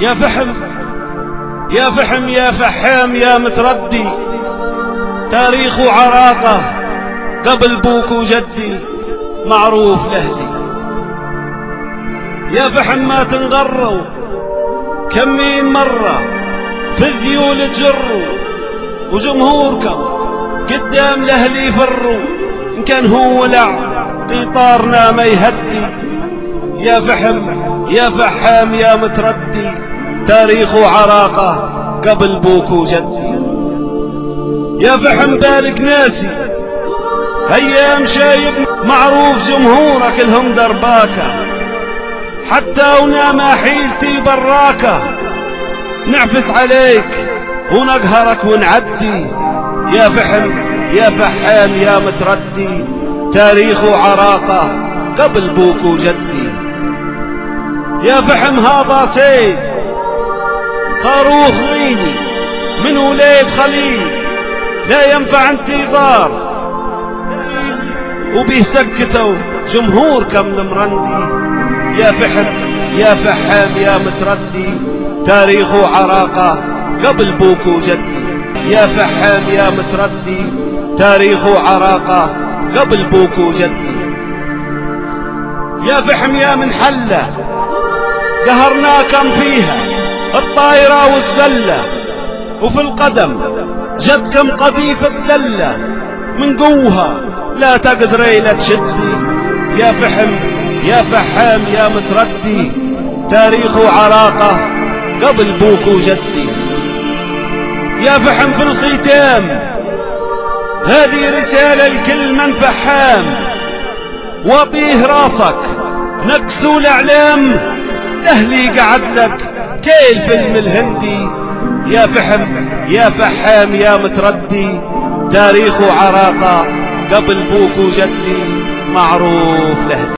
يا فحم يا فحم يا فحام يا متردي، تاريخ وعراقة قبل بوك وجدي معروف لأهلي. يا فحم ما تنغروا كمين مرة في الذيول تجروا، وجمهوركم قدام لأهلي يفروا، إن كان هو ولع قطارنا ما يهدي. يا فحم يا فحام يا متردي، تاريخ وعراقة قبل بوك وجدي. يا فحم بالك ناسي أيام شايب معروف جمهورك الهم درباكة، حتى ونا حيلتي براكة نعفس عليك ونقهرك ونعدي. يا فحم يا فحام يا متردي، تاريخ وعراقة قبل بوك وجدي. يا فحم هذا سيد صاروخ غيني من وليد خليل، لا ينفع انتظار وبيه سكتوا جمهوركم المرندي. يا فحم يا فحام يا متردي، تاريخ وعراقة قبل بوك وجدي. يا فحام يا متردي، تاريخ وعراقة قبل بوك وجدي. يا فحم يا منحلة قهرناكم فيها الطايرة والسلة، وفي القدم جدكم قذيف الدلة، من قوها لا تقدري لا تشدي. يا فحم يا فحام يا متردي، تاريخ وعراقة قبل بوك وجدي. يا فحم في الختام هذه رسالة لكل من فحام، واطيه راسك نكسوا الأعلام، أهلي قعد لك كي الفيلم الهندي. يا فحم يا فحام يا متردي، تاريخ وعراقة قبل بوك وجدي معروف له.